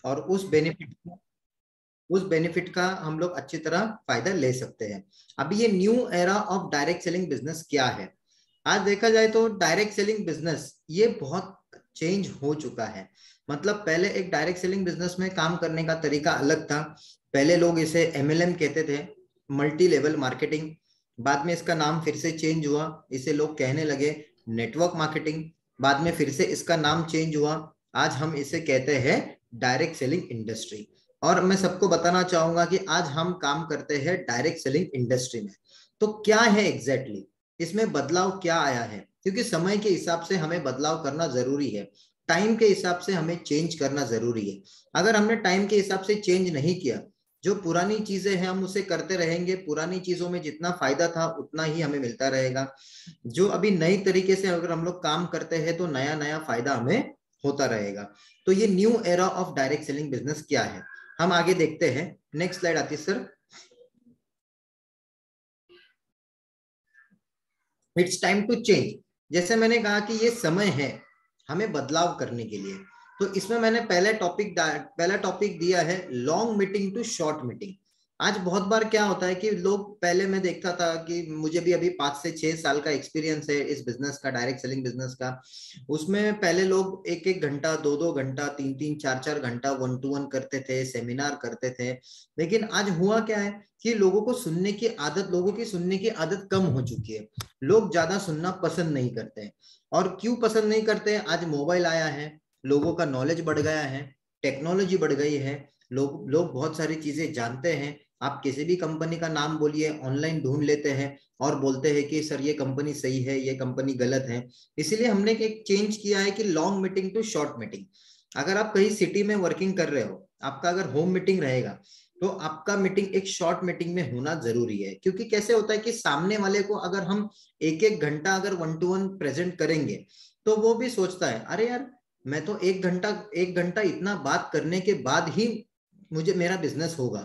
और उस बेनिफिट का हम लोग अच्छी तरह फायदा ले सकते हैं। अभी ये new era of direct selling business क्या है? आज देखा जाए तो डायरेक्ट सेलिंग बिजनेस ये बहुत चेंज हो चुका है। मतलब पहले एक डायरेक्ट सेलिंग बिजनेस में काम करने का तरीका अलग था। पहले लोग इसे एमएलएम कहते थे, मल्टी लेवल मार्केटिंग। बाद में इसका नाम फिर से चेंज हुआ, इसे लोग कहने लगे नेटवर्क मार्केटिंग। बाद में फिर से इसका नाम चेंज हुआ, आज हम इसे कहते हैं डायरेक्ट सेलिंग इंडस्ट्री। और मैं सबको बताना चाहूंगा कि आज हम काम करते हैं डायरेक्ट सेलिंग इंडस्ट्री में। तो क्या है एग्जैक्टली exactly? इसमें बदलाव क्या आया है? क्योंकि समय के हिसाब से हमें बदलाव करना जरूरी है, टाइम के हिसाब से हमें चेंज करना जरूरी है। अगर हमने टाइम के हिसाब से चेंज नहीं किया, जो पुरानी चीजें हैं हम उसे करते रहेंगे, पुरानी चीजों में जितना फायदा था उतना ही हमें मिलता रहेगा। जो अभी नई तरीके से अगर हम लोग काम करते हैं तो नया नया फायदा हमें होता रहेगा। तो ये new era of direct selling business क्या है, हम आगे देखते हैं। नेक्स्ट स्लाइड आती है sir. It's time to change. जैसे मैंने कहा कि ये समय है हमें बदलाव करने के लिए। तो इसमें मैंने पहला टॉपिक दिया है long meeting to short meeting. आज बहुत बार क्या होता है कि लोग, पहले मैं देखता था कि मुझे भी अभी 5 से 6 साल का एक्सपीरियंस है इस बिजनेस का, डायरेक्ट सेलिंग बिजनेस का। उसमें पहले लोग 1-1 घंटा, 2-2 घंटा, 3-3, 4-4 घंटा वन टू वन करते थे, सेमिनार करते थे। लेकिन आज हुआ क्या है कि लोगों को सुनने की आदत, लोगों की सुनने की आदत कम हो चुकी है। लोग ज्यादा सुनना पसंद नहीं करते हैं। और क्यों पसंद नहीं करते हैं? आज मोबाइल आया है, लोगों का नॉलेज बढ़ गया है, टेक्नोलॉजी बढ़ गई है, लोग लोग बहुत सारी चीजें जानते हैं। आप किसी भी कंपनी का नाम बोलिए, ऑनलाइन ढूंढ लेते हैं और बोलते हैं कि सर ये कंपनी सही है, ये कंपनी गलत है। इसीलिए हमने एक चेंज किया है कि long meeting to short meeting. अगर आप कहीं सिटी में वर्किंग कर रहे हो, आपका अगर होम मीटिंग रहेगा, तो आपका मीटिंग एक शॉर्ट मीटिंग में होना जरूरी है। क्योंकि कैसे होता है कि सामने वाले को अगर हम 1-1 घंटा अगर वन टू वन प्रेजेंट करेंगे, तो वो भी सोचता है अरे यार, मैं तो 1 घंटा इतना बात करने के बाद ही मुझे मेरा बिजनेस होगा,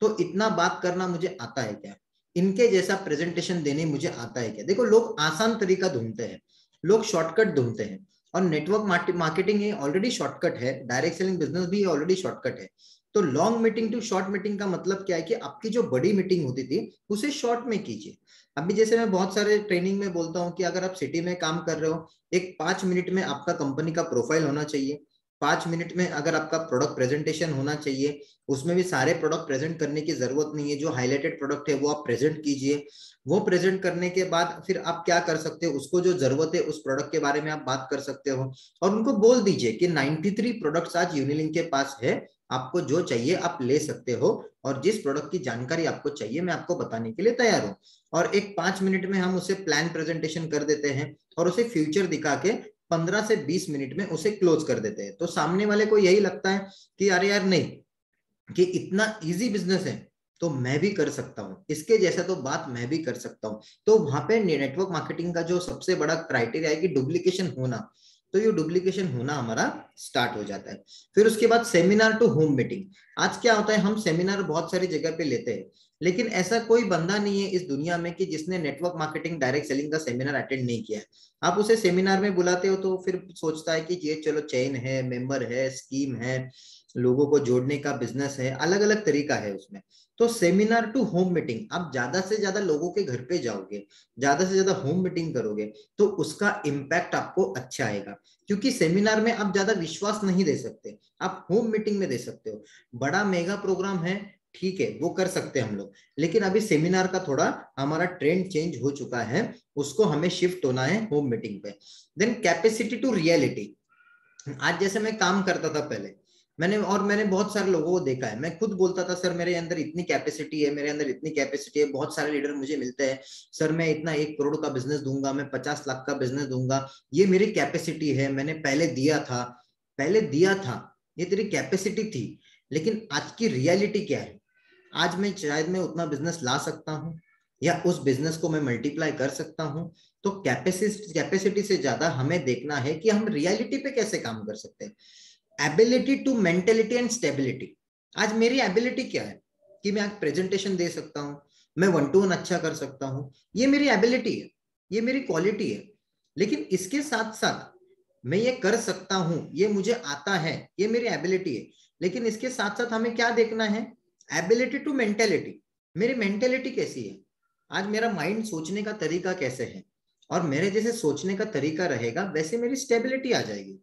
तो इतना बात करना मुझे आता है क्या, इनके जैसा प्रेजेंटेशन देने मुझे आता है क्या? देखो, लोग आसान तरीका ढूंढते हैं, लोग शॉर्टकट ढूंढते हैं। और नेटवर्क मार्केटिंग ये ऑलरेडी शॉर्टकट है, डायरेक्ट सेलिंग बिजनेस भी ऑलरेडी शॉर्टकट है। तो long meeting to short meeting का मतलब क्या है कि आपकी जो बड़ी मीटिंग होती थी उसे शॉर्ट में कीजिए। अभी जैसे मैं बहुत सारे ट्रेनिंग में बोलता हूँ कि अगर आप सिटी में काम कर रहे हो, एक 5 मिनट में आपका कंपनी का प्रोफाइल होना चाहिए, 5 मिनट में अगर आपका प्रोडक्ट प्रेजेंटेशन होना चाहिए। उसमें भी सारे प्रोडक्ट प्रेजेंट करने की जरूरत नहीं है, जो हाईलाइटेड प्रोडक्ट है वो आप प्रेजेंट कीजिए। वो प्रेजेंट करने के बाद फिर आप क्या कर सकते हो, उसको जो जरूरत है उस प्रोडक्ट के बारे में आप बात कर सकते हो। और उनको बोल दीजिए कि 93 प्रोडक्ट्स आज यूनिलिंक के पास है, आपको जो चाहिए आप ले सकते हो, और जिस प्रोडक्ट की जानकारी आपको चाहिए मैं आपको बताने के लिए तैयार हूँ। और एक 5 मिनट में हम उसे प्लान प्रेजेंटेशन कर देते हैं और उसे फ्यूचर दिखा के 15 से 20 मिनट में उसे क्लोज कर देते हैं। तो सामने वाले को यही लगता है कि अरे यार नहीं, कि इतना इजी बिजनेस है तो मैं भी कर सकता हूं, इसके जैसा तो बात मैं भी कर सकता हूं। तो वहां पे नेटवर्क मार्केटिंग का जो सबसे बड़ा क्राइटेरिया है कि डुप्लीकेशन होना, तो ये डुप्लीकेशन होना हमारा स्टार्ट हो जाता है। फिर उसके बाद सेमिनार टू होम मीटिंग। आज क्या होता है, हम सेमिनार बहुत सारी जगह पे लेते हैं, लेकिन ऐसा कोई बंदा नहीं है इस दुनिया में कि जिसने नेटवर्क मार्केटिंग डायरेक्ट सेलिंग का सेमिनार अटेंड नहीं किया है। आप उसे सेमिनार में बुलाते हो तो फिर सोचता है कि ये चलो चेन है, मेंबर है, स्कीम है, लोगों को जोड़ने का बिजनेस है, अलग अलग तरीका है उसमें। तो सेमिनार टू होम मीटिंग, आप ज्यादा से ज्यादा लोगों के घर पे जाओगे, ज्यादा से ज्यादा होम मीटिंग करोगे, तो उसका इम्पैक्ट आपको अच्छा आएगा। क्योंकि सेमिनार में आप ज्यादा विश्वास नहीं दे सकते, आप होम मीटिंग में दे सकते हो। बड़ा मेगा प्रोग्राम है, ठीक है वो कर सकते हैं हम लोग, लेकिन अभी सेमिनार का थोड़ा हमारा ट्रेंड चेंज हो चुका है, उसको हमें शिफ्ट होना है होम मीटिंग पे। Then capacity to reality. आज जैसे मैं काम करता था पहले, मैंने बहुत सारे लोगों को देखा है, मैं खुद बोलता था सर मेरे अंदर इतनी कैपेसिटी है, मेरे अंदर इतनी कैपेसिटी है, बहुत सारे लीडर मुझे मिलते हैं, सर मैं इतना 1 करोड़ का बिजनेस दूंगा, मैं 50 लाख का बिजनेस दूंगा, ये मेरी कैपेसिटी है, मैंने पहले दिया था, ये तेरी कैपेसिटी थी। लेकिन आज की रियलिटी क्या है? आज मैं शायद मैं उतना बिजनेस ला सकता हूँ, या उस बिजनेस को मैं मल्टीप्लाई कर सकता हूँ। तो कैपेसिटी से ज्यादा हमें देखना है कि हम रियलिटी पे कैसे काम कर सकते हैं। Ability to mentality and stability. आज मेरी एबिलिटी क्या है कि मैं आज प्रेजेंटेशन दे सकता हूँ, मैं वन टू वन अच्छा कर सकता हूँ, ये मेरी एबिलिटी है, ये मेरी क्वालिटी है। लेकिन इसके साथ साथ मैं ये कर सकता हूँ, ये मुझे आता है, ये मेरी एबिलिटी है। लेकिन इसके साथ साथ हमें क्या देखना है, एबिलिटी टू मेंटेलिटी, मेरी मेंटेलिटी कैसी है, आज मेरा माइंड सोचने का तरीका कैसे है, और मेरे जैसे सोचने का तरीका रहेगा वैसे मेरी स्टेबिलिटी आ जाएगी।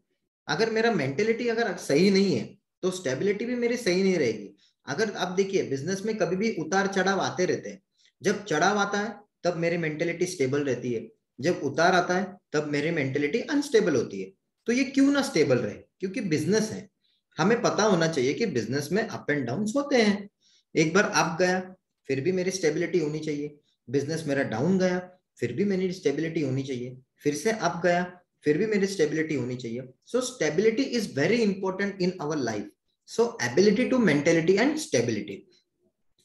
अगर मेरा मेंटेलिटी अगर सही नहीं है तो स्टेबिलिटी भी मेरी सही नहीं रहेगी। अगर आप देखिए बिजनेस में कभी भी उतार चढ़ाव आते रहते हैं, जब चढ़ाव आता है तब मेरी मेंटेलिटी स्टेबल रहती है, जब उतार आता है तब मेरी मेंटेलिटी अनस्टेबल होती है। तो ये क्यों ना स्टेबल रहे, क्योंकि बिजनेस है, हमें पता होना चाहिए कि बिजनेस में अप एंड डाउन होते हैं। एक बार अप गया फिर भी मेरी स्टेबिलिटी होनी चाहिए, बिजनेस मेरा डाउन गया फिर भी मेरी स्टेबिलिटी होनी चाहिए, फिर से अप गया फिर भी मेरी स्टेबिलिटी होनी चाहिए। So stability is very important in our life. So ability to mentality and stability.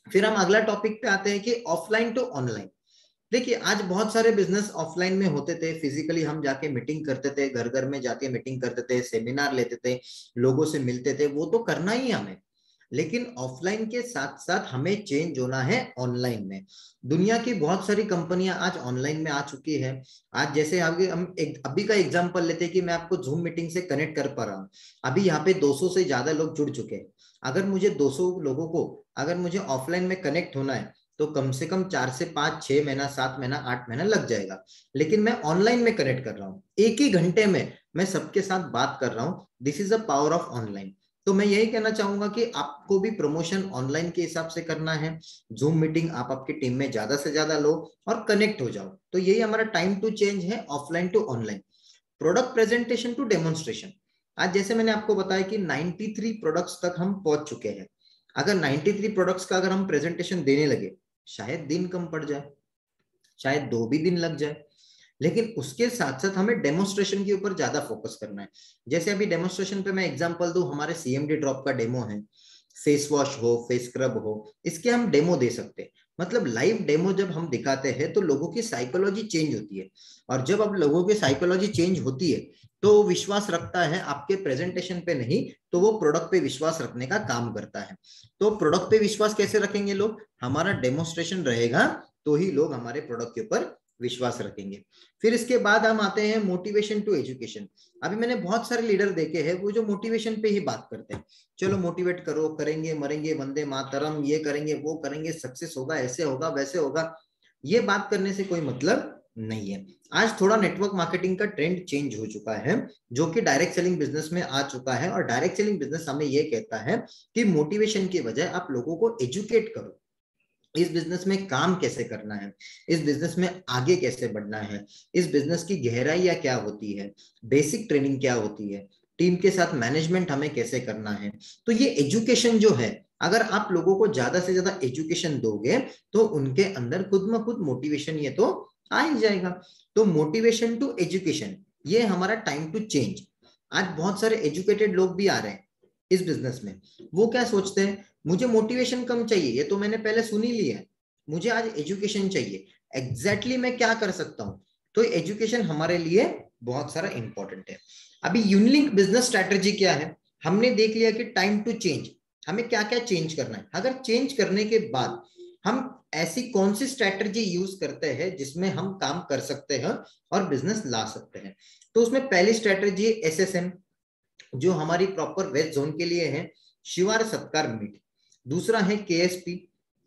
फिर हम अगला टॉपिक पे आते हैं कि ऑफलाइन टू ऑनलाइन। देखिए आज बहुत सारे बिजनेस ऑफलाइन में होते थे, फिजिकली हम जाके मीटिंग करते थे, घर घर में जाके मीटिंग करते थे, सेमिनार लेते थे, लोगों से मिलते थे, वो तो करना ही हमें, लेकिन ऑफलाइन के साथ साथ हमें चेंज होना है ऑनलाइन में। दुनिया की बहुत सारी कंपनियां आज ऑनलाइन में आ चुकी है। आज जैसे आगे हम अभी का एग्जांपल लेते हैं कि मैं आपको जूम मीटिंग से कनेक्ट कर पा रहा हूँ, अभी यहाँ पे 200 से ज्यादा लोग जुड़ चुके हैं। अगर मुझे 200 लोगों को अगर मुझे ऑफलाइन में कनेक्ट होना है तो कम से कम 4 से 5, 6 महीना, 7 महीना, 8 महीना लग जाएगा। लेकिन मैं ऑनलाइन में कनेक्ट कर रहा हूँ, एक ही घंटे में मैं सबके साथ बात कर रहा हूँ। This is the power of online. तो मैं यही कहना चाहूंगा कि आपको भी प्रमोशन ऑनलाइन के हिसाब से करना है। जूम मीटिंग आप आपकी टीम में ज्यादा से ज्यादा लो और कनेक्ट हो जाओ। तो यही हमारा टाइम टू चेंज है, offline to online. Product presentation to demonstration. आज जैसे मैंने आपको बताया कि 93 प्रोडक्ट्स तक हम पहुंच चुके हैं। अगर 93 प्रोडक्ट्स का अगर हम प्रेजेंटेशन देने लगे, शायद दिन कम पड़ जाए, शायद 2 भी दिन लग जाए, लेकिन उसके साथ साथ हमें डेमोन्स्ट्रेशन के ऊपर ज्यादा फोकस करना है। जैसे अभी डेमोन्स्ट्रेशन पे मैं एग्जांपल दूं, हमारे सीएमडी ड्रॉप का डेमो है, फेस वॉश हो, फेस स्क्रब हो, इसके हम डेमो दे सकते हैं। मतलब लाइव डेमो जब हम दिखाते हैं तो लोगों की साइकोलॉजी चेंज होती है, और जब अब लोगों की साइकोलॉजी चेंज होती है तो विश्वास रखता है आपके प्रेजेंटेशन पे नहीं, तो वो प्रोडक्ट पे विश्वास रखने का काम करता है। तो प्रोडक्ट पे विश्वास कैसे रखेंगे लोग, हमारा डेमोन्स्ट्रेशन रहेगा तो ही लोग हमारे प्रोडक्ट के ऊपर विश्वास रखेंगे। फिर इसके बाद हम आते हैं मोटिवेशन टू एजुकेशन। अभी मैंने बहुत सारे लीडर देखे हैं वो जो मोटिवेशन पे ही बात करते हैं, चलो मोटिवेट करो, करेंगे मरेंगे वंदे मातरम, ये करेंगे वो करेंगे, सक्सेस होगा, ऐसे होगा वैसे होगा। ये बात करने से कोई मतलब नहीं है। आज थोड़ा नेटवर्क मार्केटिंग का ट्रेंड चेंज हो चुका है, जो कि डायरेक्ट सेलिंग बिजनेस में आ चुका है, और डायरेक्ट सेलिंग बिजनेस हमें ये कहता है कि मोटिवेशन की बजाय आप लोगों को एजुकेट करो, इस बिजनेस में काम कैसे करना है, इस बिजनेस में आगे कैसे बढ़ना है, इस बिजनेस की गहराइयां क्या होती है, बेसिक ट्रेनिंब क्या होती है, टीम के साथ मैनेजमेंट हमें कैसे करना है। तो ये एजुकेशन जो है, अगर आप लोगों को ज्यादा से ज्यादा एजुकेशन दोगे तो उनके अंदर खुद में खुद मोटिवेशन ये तो आ ही जाएगा। तो मोटिवेशन टू एजुकेशन, ये हमारा टाइम टू चेंज। आज बहुत सारे एजुकेटेड लोग भी आ रहे हैं इस बिजनेस में। वो क्या सोचते हैं, मुझे मोटिवेशन कम चाहिए, ये तो मैंने पहले सुन ही लिया है, मुझे आज एजुकेशन चाहिए, एग्जैक्टली मैं क्या कर सकता हूं। तो एजुकेशन हमारे लिए बहुत सारा इंपॉर्टेंट है। अभी यूनिलिंक बिजनेस स्ट्रैटेजी क्या है, हमने देख लिया कि टाइम टू चेंज, हमें क्या क्या चेंज करना है। अगर चेंज करने के बाद हम ऐसी कौन सी स्ट्रैटेजी यूज करते हैं जिसमें हम काम कर सकते हैं और बिजनेस ला सकते हैं। तो उसमें पहली स्ट्रैटेजी SSM, जो हमारी प्रॉपर वेस्ट जोन के लिए है, शिवार सत्कार मीट। दूसरा है KSP,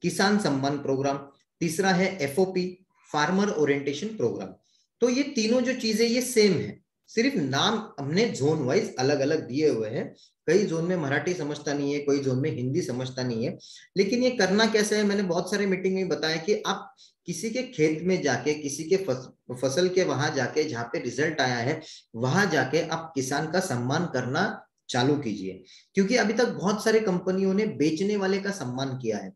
किसान सम्मान प्रोग्राम। तीसरा है FOP, फार्मर ओरिएंटेशन प्रोग्राम। तो ये तीनों जो चीजें ये सेम है, सिर्फ नाम हमने जोन वाइज अलग अलग दिए हुए हैं। कई जोन में मराठी समझता नहीं है, कोई जोन में हिंदी समझता नहीं है, लेकिन ये करना कैसे है, मैंने बहुत सारे मीटिंग में बताया कि आप किसी के खेत में जाके, किसी के फसल के वहां जाके, जहां पे रिजल्ट आया है वहां जाके आप किसान का सम्मान करना चालू कीजिए। क्योंकि अभी तक बहुत सारे कंपनियों ने बेचने वाले का सम्मान किया है,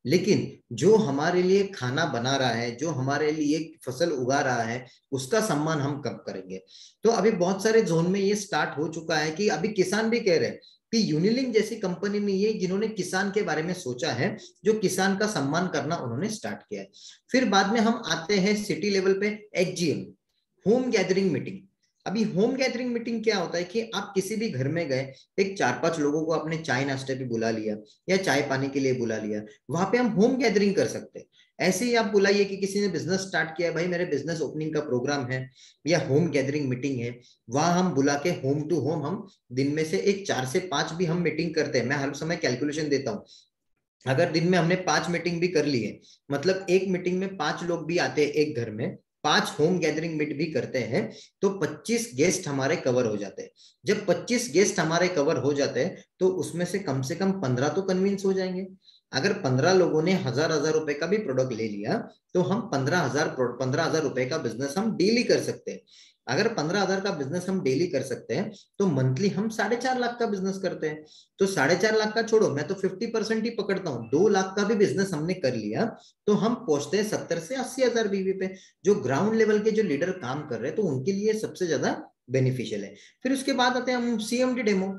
लेकिन जो हमारे लिए खाना बना रहा है, जो हमारे लिए फसल उगा रहा है, उसका सम्मान हम कब करेंगे। तो अभी बहुत सारे जोन में ये स्टार्ट हो चुका है कि अभी किसान भी कह रहे हैं कि यूनिलिंक जैसी कंपनी में ये जिन्होंने किसान के बारे में सोचा है, जो किसान का सम्मान करना उन्होंने स्टार्ट किया है। फिर बाद में हम आते हैं सिटी लेवल पे HGM, होम गैदरिंग मीटिंग। अभी होम गैदरिंग मीटिंग क्या होता है कि आप किसी भी घर में गए, एक 4-5 लोगों को अपने चाय नाश्ते पे बुला लिया या चाय पानी के लिए बुला लिया, वहां पे हम होम गैदरिंग कर सकते हैं। ऐसे ही आप बुलाइए कि किसी ने बिजनेस स्टार्ट किया है, भाई मेरे बिजनेस ओपनिंग का प्रोग्राम है या होम गैदरिंग मीटिंग है, वहां हम बुला के होम टू होम हम दिन में से एक 4 से 5 भी हम मीटिंग करते हैं। मैं हर समय कैलकुलेशन देता हूँ, अगर दिन में हमने 5 मीटिंग भी कर ली है, मतलब एक मीटिंग में 5 लोग भी आते हैं एक घर में, 5 होम गैदरिंग मीट भी करते हैं, तो 25 गेस्ट हमारे कवर हो जाते हैं। जब 25 गेस्ट हमारे कवर हो जाते हैं तो उसमें से कम 15 तो कन्विंस हो जाएंगे। अगर 15 लोगों ने 1000 रुपए का भी प्रोडक्ट ले लिया तो हम 15,000 रुपए का बिजनेस हम डेली कर सकते हैं। अगर 15,000 का बिजनेस हम डेली कर सकते हैं तो मंथली हम 4.5 लाख का बिजनेस करते हैं। तो 4.5 लाख का छोड़ो, मैं तो 50% ही पकड़ता हूँ, 2 लाख का भी बिजनेस हमने कर लिया तो हम पहुंचते हैं 70 से 80,000 बीवी पे। जो ग्राउंड लेवल के जो लीडर काम कर रहे हैं तो उनके लिए सबसे ज्यादा बेनिफिशियल है। फिर उसके बाद आते हैं हम सीएमडी डेमो।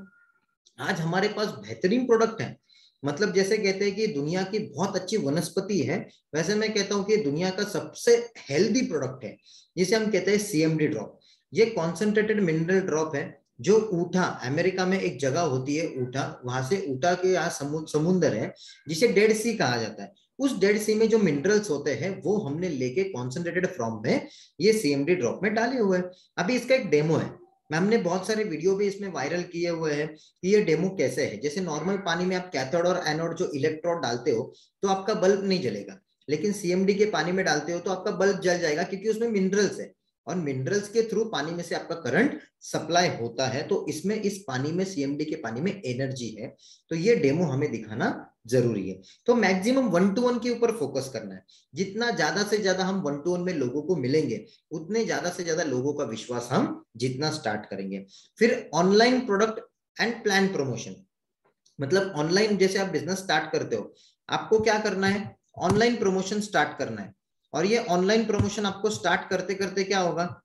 आज हमारे पास बेहतरीन प्रोडक्ट है, मतलब जैसे कहते हैं कि दुनिया की बहुत अच्छी वनस्पति है, वैसे मैं कहता हूं कि दुनिया का सबसे हेल्दी प्रोडक्ट है, जिसे हम कहते हैं सीएमडी ड्रॉप। ये कॉन्सेंट्रेटेड मिनरल ड्रॉप है जो ऊठा, अमेरिका में एक जगह होती है ऊठा, वहां से ऊठा के यहाँ समुद्र है जिसे डेड सी कहा जाता है, उस डेड सी में जो मिनरल्स होते हैं वो हमने लेके कॉन्सेंट्रेटेड फॉर्म में ये सीएमडी ड्रॉप में डाले हुए हैं। अभी इसका एक डेमो है, हमने बहुत सारे वीडियो भी इसमें वायरल किए हुए हैं कि ये डेमो कैसे है। जैसे नॉर्मल पानी में आप कैथोड और एनोड जो इलेक्ट्रोड डालते हो तो आपका बल्ब नहीं जलेगा, लेकिन सीएमडी के पानी में डालते हो तो आपका बल्ब जल जाएगा, क्योंकि उसमें मिनरल्स है और मिनरल्स के थ्रू पानी में से आपका करंट सप्लाई होता है। तो इसमें इस पानी में, सीएमडी के पानी में एनर्जी है, तो ये डेमो हमें दिखाना जरूरी है। तो मैक्सिमम 1-to-1 के ऊपर फोकस करना है। जितना ज्यादा से ज्यादा हम 1-to-1 में लोगों को मिलेंगे उतने ज्यादा से ज्यादा लोगों का विश्वास हम जीतना स्टार्ट करेंगे। फिर online product and plan promotion, मतलब ऑनलाइन जैसे आप बिजनेस स्टार्ट करते हो, आपको क्या करना है, ऑनलाइन प्रमोशन स्टार्ट करना है। और ये ऑनलाइन प्रमोशन आपको स्टार्ट करते करते क्या होगा,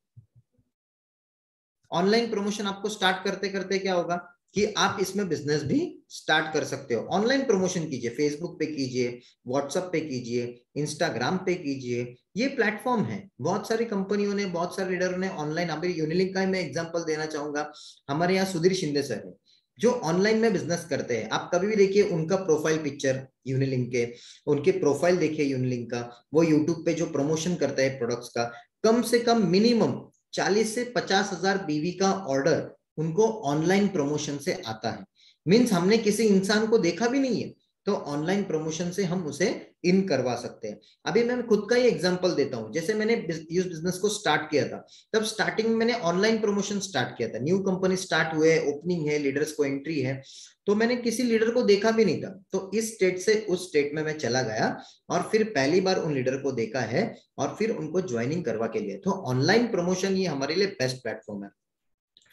ऑनलाइन प्रमोशन आपको स्टार्ट करते करते क्या होगा कि आप इसमें बिजनेस भी स्टार्ट कर सकते हो। ऑनलाइन प्रमोशन कीजिए, फेसबुक पे कीजिए, व्हाट्सएप पे कीजिए, इंस्टाग्राम पे कीजिए, ये प्लेटफॉर्म है। बहुत सारी कंपनियों ने, बहुत सारे लीडरों ने ऑनलाइन, अभी यूनिलिंक का मैं एग्जांपल देना चाहूंगा। हमारे यहाँ सुधीर शिंदे सर है जो ऑनलाइन में बिजनेस करते हैं, आप कभी भी देखिए उनका प्रोफाइल पिक्चर यूनिलिंक के, उनके प्रोफाइल देखिए यूनिलिंक का, वो यूट्यूब पे जो प्रमोशन करता है प्रोडक्ट्स का, कम से कम मिनिमम 40 से 50,000 बीवी का ऑर्डर उनको ऑनलाइन प्रमोशन से आता है। मींस हमने किसी इंसान को देखा भी नहीं है तो ऑनलाइन प्रमोशन से हम उसे इन करवा सकते हैं। अभी मैं खुद का ही एग्जांपल देता हूं, जैसे मैंने इस बिजनेस को स्टार्ट किया था तब स्टार्टिंग में मैंने ऑनलाइन प्रमोशन स्टार्ट किया था। न्यू कंपनी स्टार्ट हुए, ओपनिंग है, लीडर्स को एंट्री है, तो मैंने किसी लीडर को देखा भी नहीं था, तो इस स्टेट से उस स्टेट में मैं चला गया और फिर पहली बार उन लीडर को देखा है और फिर उनको ज्वाइनिंग करवा के लिए। तो ऑनलाइन प्रमोशन ये हमारे लिए बेस्ट प्लेटफॉर्म है।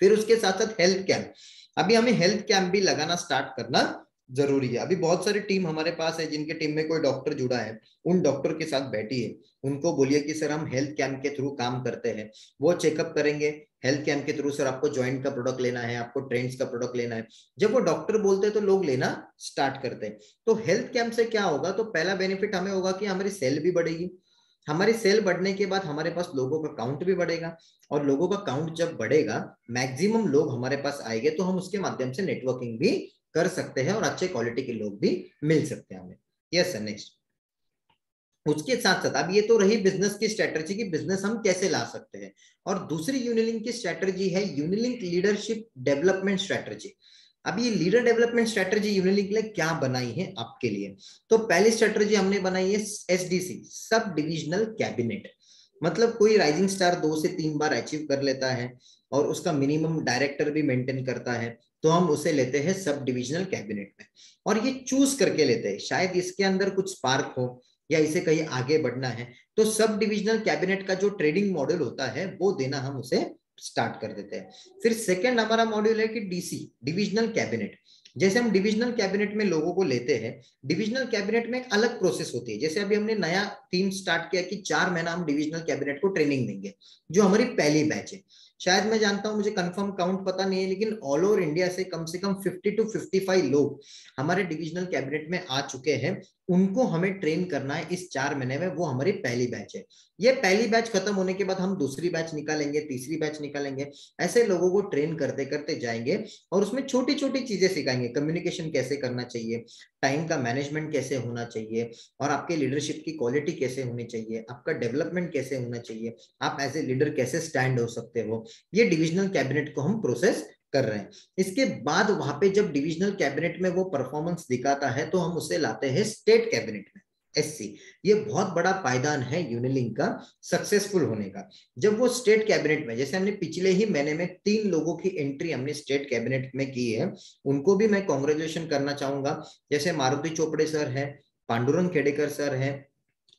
फिर उसके साथ साथ हेल्थ कैंप, अभी हमें हेल्थ कैंप भी लगाना स्टार्ट करना जरूरी है। अभी बहुत सारी टीम हमारे पास है जिनके टीम में कोई डॉक्टर जुड़ा है, उन डॉक्टर के साथ बैठिए, उनको बोलिए कि सर हम हेल्थ कैंप के थ्रू काम करते हैं, वो चेकअप करेंगे हेल्थ कैंप के थ्रू, सर आपको जॉइंट का प्रोडक्ट लेना है, आपको ट्रेंड्स का प्रोडक्ट लेना है। जब वो डॉक्टर बोलते हैं तो लोग लेना स्टार्ट करते हैं। तो हेल्थ कैंप से क्या होगा, तो पहला बेनिफिट हमें होगा कि हमारी सेल भी बढ़ेगी, हमारी सेल बढ़ने के बाद हमारे पास लोगों का काउंट भी बढ़ेगा, और लोगों का काउंट जब बढ़ेगा, मैक्सिमम लोग हमारे पास आएंगे तो हम उसके माध्यम से नेटवर्किंग भी कर सकते हैं और अच्छे क्वालिटी के लोग भी मिल सकते हैं हमें। Yes sir, next. उसके साथ साथ अब ये तो रही बिजनेस की स्ट्रेटजी की बिजनेस हम कैसे ला सकते हैं, और दूसरी यूनिलिंक की स्ट्रेटजी है यूनिलिंक लीडरशिप डेवलपमेंट स्ट्रेटजी। अब ये लीडर डेवलपमेंट स्ट्रेटजी यूनिलिंक ने क्या बनाई है आपके लिए, तो पहली स्ट्रेटजी हमने बनाई है एसडीसी, सब डिविजनल कैबिनेट। मतलब कोई राइजिंग स्टार 2 से 3 बार अचीव कर लेता है और उसका मिनिमम डायरेक्टर भी मेंटेन करता है, तो हम उसे लेते हैं सब डिविजनल कैबिनेट में। और ये चूज करके लेते हैं, शायद इसके अंदर कुछ स्पार्क हो या इसे कहीं आगे बढ़ना है, तो सब डिविजनल कैबिनेट का जो ट्रेडिंग मॉड्यूल होता है वो देना हम उसे स्टार्ट कर देते हैं। फिर सेकंड हमारा मॉड्यूल है कि डीसी, डिविजनल कैबिनेट। जैसे हम डिविजनल कैबिनेट में लोगों को लेते हैं, डिविजनल कैबिनेट में एक अलग प्रोसेस होती है। जैसे अभी हमने नया टीम स्टार्ट किया कि 4 महीना हम डिविजनल कैबिनेट को ट्रेनिंग देंगे, जो हमारी पहली बैच है। शायद मैं जानता हूं, मुझे कंफर्म काउंट पता नहीं है, लेकिन ऑल ओवर इंडिया से कम 50 to 55 लोग हमारे डिविजनल कैबिनेट में आ चुके हैं। उनको हमें ट्रेन करना है इस 4 महीने में। वो हमारी पहली बैच है। ये पहली बैच खत्म होने के बाद हम दूसरी बैच निकालेंगे, तीसरी बैच निकालेंगे। ऐसे लोगों को ट्रेन करते करते जाएंगे और उसमें छोटी छोटी चीजें सिखाएंगे। कम्युनिकेशन कैसे करना चाहिए, टाइम का मैनेजमेंट कैसे होना चाहिए, और आपके लीडरशिप की क्वालिटी कैसे होनी चाहिए, आपका डेवलपमेंट कैसे होना चाहिए, आप एज ए लीडर कैसे स्टैंड हो सकते हो। ये डिविजनल कैबिनेट को हम प्रोसेस कर रहे हैं। इसके बाद वहां पे जब डिविजनल कैबिनेट में वो परफॉर्मेंस दिखाता है तो हम उसे लाते हैं स्टेट कैबिनेट में, SC। ये बहुत बड़ा पायदान है यूनिलिंक का सक्सेसफुल होने का। जब वो स्टेट कैबिनेट में, जैसे हमने पिछले ही महीने में 3 लोगों की एंट्री हमने स्टेट कैबिनेट में की है, उनको भी मैं कॉन्ग्रेचुलेशन करना चाहूंगा। जैसे मारुति चोपड़े सर है, पांडुरंग खेडेकर सर है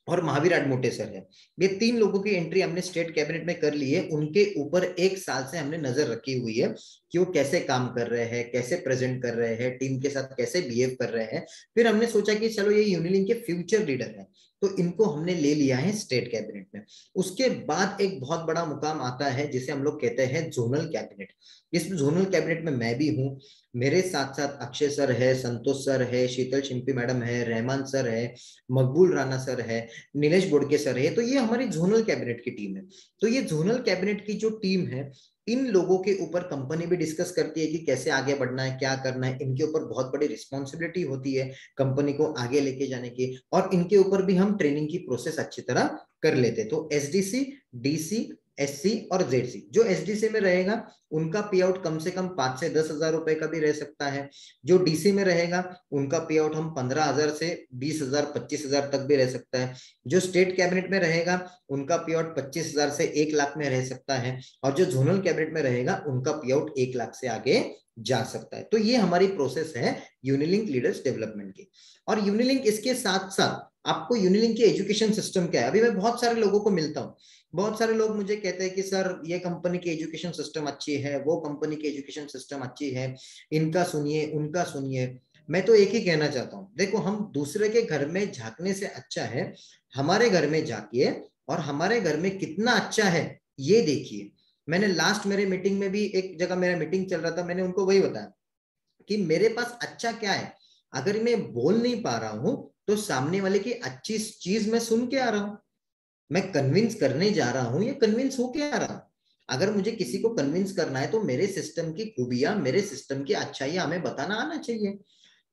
और महावीर आडमोटे सर है। ये 3 लोगों की एंट्री हमने स्टेट कैबिनेट में कर ली है। उनके ऊपर 1 साल से हमने नजर रखी हुई है कि वो कैसे काम कर रहे हैं, कैसे प्रेजेंट कर रहे हैं, टीम के साथ कैसे बिहेव कर रहे हैं। फिर हमने सोचा कि चलो ये यूनिलिंक के फ्यूचर लीडर हैं, तो इनको हमने ले लिया है स्टेट कैबिनेट में। उसके बाद एक बहुत बड़ा मुकाम आता है जिसे हम लोग कहते हैं जोनल कैबिनेट। इस जोनल कैबिनेट में मैं भी हूँ, मेरे साथ साथ अक्षय सर है, संतोष सर है, शीतल शिंपी मैडम है, रहमान सर है, मकबूल राणा सर है, नीलेश बोडके सर है। तो ये हमारी जोनल कैबिनेट की टीम है। तो ये जोनल कैबिनेट की जो टीम है, इन लोगों के ऊपर कंपनी भी डिस्कस करती है कि कैसे आगे बढ़ना है, क्या करना है। इनके ऊपर बहुत बड़ी रिस्पॉन्सिबिलिटी होती है कंपनी को आगे लेके जाने की, और इनके ऊपर भी हम ट्रेनिंग की प्रोसेस अच्छी तरह कर लेते। तो SDC, DC, SC और ZC, जो SDC में रहेगा उनका पे आउट कम से कम 5 से 10 हजार रुपए का भी रह सकता है। जो DC में रहेगा उनका पे आउट हम 15,000 से 20,000, 25,000 तक भी रह सकता है। जो स्टेट कैबिनेट में रहेगा उनका पे आउट 25,000 से 1 लाख में रह सकता है, और जो जोनल कैबिनेट में रहेगा उनका पे आउट 1 लाख से आगे जा सकता है। तो ये हमारी प्रोसेस है यूनिलिंक लीडर्स डेवलपमेंट की। और यूनिलिंक इसके साथ साथ आपको यूनिलिंक की एजुकेशन सिस्टम क्या है। अभी मैं बहुत सारे लोगों को मिलता हूँ, बहुत सारे लोग मुझे कहते हैं कि सर ये कंपनी की एजुकेशन सिस्टम अच्छी है, वो कंपनी की एजुकेशन सिस्टम अच्छी है, इनका सुनिए उनका सुनिए। मैं तो एक ही कहना चाहता हूँ, देखो हम दूसरे के घर में झांकने से अच्छा है हमारे घर में झांकिए और हमारे घर में कितना अच्छा है ये देखिए। मैंने लास्ट मेरे मीटिंग में भी, एक जगह मेरा मीटिंग चल रहा था, मैंने उनको वही बताया कि मेरे पास अच्छा क्या है। अगर मैं बोल नहीं पा रहा हूं तो सामने वाले की अच्छी चीज मैं सुन के आ रहा हूं, मैं कन्विंस करने जा रहा हूं या कन्विंस होके आ रहा हूं। अगर मुझे किसी को कन्विंस करना है तो मेरे सिस्टम की खूबियां, मेरे सिस्टम की अच्छाइयां हमें बताना आना चाहिए।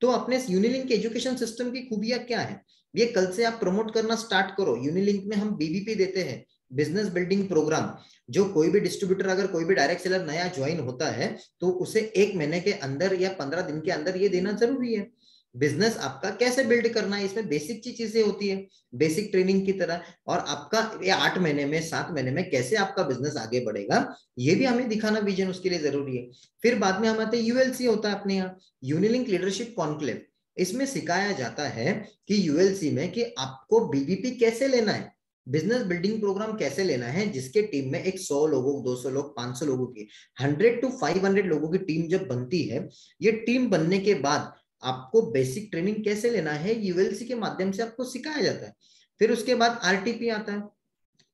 तो अपने यूनिलिंक के एजुकेशन सिस्टम की खूबियां क्या है, ये कल से आप प्रमोट करना स्टार्ट करो। यूनिलिंक में हम BBP देते हैं, बिजनेस बिल्डिंग प्रोग्राम। जो कोई भी डिस्ट्रीब्यूटर, अगर कोई भी डायरेक्ट सेलर नया ज्वाइन होता है तो उसे 1 महीने के अंदर या 15 दिन के अंदर ये देना जरूरी है। बिजनेस आपका कैसे बिल्ड करना है, इसमें बेसिक चीजें होती है, बेसिक ट्रेनिंग की तरह। और आपका ये 8 महीने में, 7 महीने में कैसे आपका बिजनेस आगे बढ़ेगा, ये भी हमें दिखाना, विजन उसके लिए जरूरी है। फिर बाद में हमारे ULC होता है अपने यहाँ, यूनिलिंक लीडरशिप कॉन्क्लेव। इसमें सिखाया जाता है कि ULC में कि आपको BBP कैसे लेना है, बिजनेस बिल्डिंग प्रोग्राम कैसे लेना है, जिसके टीम में एक 100 लोगों, 200 लोग, 500 लोगों की, 100 to 500 लोगों की टीम जब बनती है, ये टीम बनने के बाद आपको बेसिक ट्रेनिंग कैसे लेना है ULC के माध्यम से आपको सिखाया जाता है। फिर उसके बाद RTP आता है,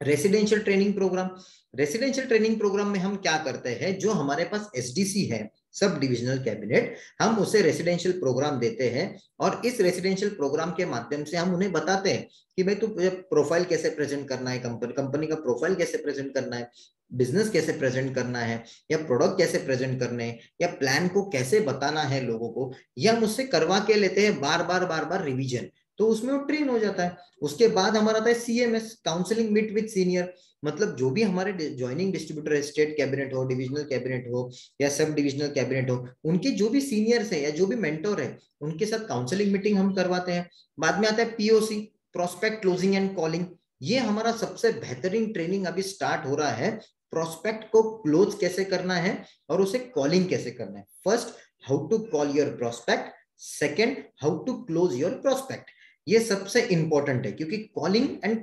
residential training programme. Residential training programme में हम क्या करते हैं, जो हमारे पास SDC है, सब डिविजनल कैबिनेट, हम उसे रेसिडेंशियल प्रोग्राम देते हैं। और इस रेसिडेंशियल प्रोग्राम के माध्यम से हम उन्हें बताते हैं कि भाई तू प्रोफाइल कैसे प्रेजेंट करना है, कंपनी का प्रोफाइल कैसे प्रेजेंट करना है, बिजनेस कैसे प्रेजेंट करना है, या प्रोडक्ट कैसे प्रेजेंट करने हैं, या प्लान को कैसे बताना है लोगों को। ये हम उससे करवा के लेते हैं बार बार रिवीजन, तो उसमें वो ट्रेन हो जाता है। उसके बाद हमारा आता है CMS, counselling meet with senior. मतलब जो भी हमारे ज्वाइनिंग डिस्ट्रीब्यूटर है, स्टेट कैबिनेट हो, डिविजनल कैबिनेट हो या सब डिविजनल कैबिनेट हो, उनके जो भी सीनियर्स है या जो भी मेंटोर है, उनके साथ काउंसलिंग मीटिंग हम करवाते हैं। बाद में आता है POC, prospect closing and calling. ये हमारा सबसे बेहतरीन ट्रेनिंग अभी स्टार्ट हो रहा है। प्रोस्पेक्ट को क्लोज कैसे करना है और उसे कॉलिंग कैसे करना है। First, how to call your prospect, second, how to close your prospect. ये सबसे इंपॉर्टेंट है, क्योंकि कॉलिंग एंड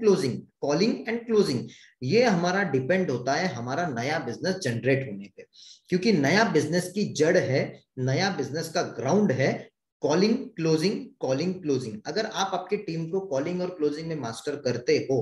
क्लोजिंग ये हमारा डिपेंड होता है हमारा नया बिजनेस जनरेट होने पे। क्योंकि नया बिजनेस की जड़ है, नया बिजनेस का ग्राउंड है कॉलिंग क्लोजिंग। अगर आप आपके टीम को कॉलिंग और क्लोजिंग में मास्टर करते हो,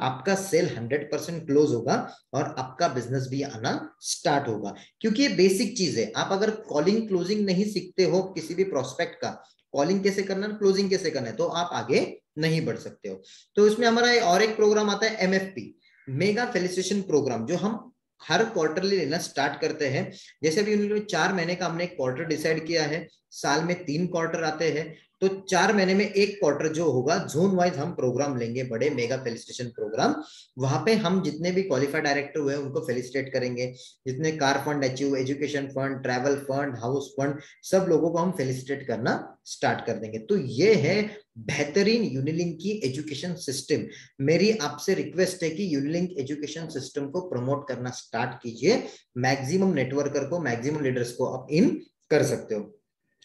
आपका सेल 100% क्लोज होगा और आपका बिजनेस भी आना स्टार्ट होगा, क्योंकि ये बेसिक चीज है। आप अगर कॉलिंग क्लोजिंग नहीं सीखते हो किसी भी प्रोस्पेक्ट का, कॉलिंग कैसे करना है, क्लोजिंग कैसे करना है, तो आप आगे नहीं बढ़ सकते हो। तो इसमें हमारा और एक प्रोग्राम आता है MFP, मेगा फेलिसिटेशन प्रोग्राम, जो हम हर क्वार्टरली लेना स्टार्ट करते हैं। जैसे अभी उन्होंने 4 महीने का हमने एक क्वार्टर डिसाइड किया है, साल में 3 क्वार्टर आते हैं, तो 4 महीने में एक क्वार्टर जो होगा जोन वाइज हम प्रोग्राम लेंगे, बड़े मेगा फेलिसिटेशन प्रोग्राम। वहां पे हम जितने भी क्वालिफाइड डायरेक्टर हुए उनको फेलिसिटेट करेंगे, जितने car fund achieve, education fund, travel fund, house fund, सब लोगों को हम फेलिसिटेट करना स्टार्ट कर देंगे। तो ये है बेहतरीन यूनिलिंक की एजुकेशन सिस्टम। मेरी आपसे रिक्वेस्ट है कि यूनिलिंक एजुकेशन सिस्टम को प्रमोट करना स्टार्ट कीजिए, मैक्सिमम नेटवर्कर को, मैक्सिमम लीडर्स को आप इन कर सकते हो।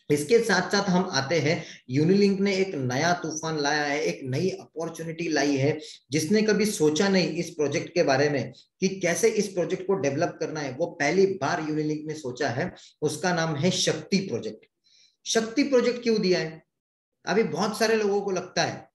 इसके साथ साथ हम आते हैं, यूनिलिंक ने एक नया तूफान लाया है, एक नई अपॉर्चुनिटी लाई है। जिसने कभी सोचा नहीं इस प्रोजेक्ट के बारे में कि कैसे इस प्रोजेक्ट को डेवलप करना है, वो पहली बार यूनिलिंक ने सोचा है। उसका नाम है शक्ति प्रोजेक्ट। शक्ति प्रोजेक्ट क्यों दिया है? अभी बहुत सारे लोगों को लगता है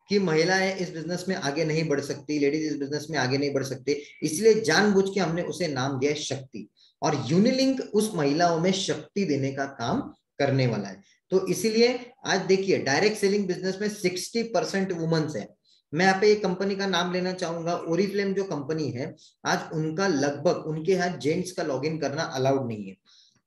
कि महिलाएं इस बिजनेस में आगे नहीं बढ़ सकती, लेडीज इस बिजनेस में आगे नहीं बढ़ सकते, इसलिए जानबूझ के हमने उसे नाम दिया है शक्ति। और यूनिलिंक उस महिलाओं में शक्ति देने का काम करने वाला है। तो इसीलिए आज देखिए, डायरेक्ट सेलिंग बिजनेस में 60% वुमेन्स है। मैं यहाँ पे एक कंपनी का नाम लेना चाहूंगा, ओरिफ्लेम जो कंपनी है, आज उनका लगभग, उनके यहाँ जेंट्स का लॉगिन करना अलाउड नहीं है,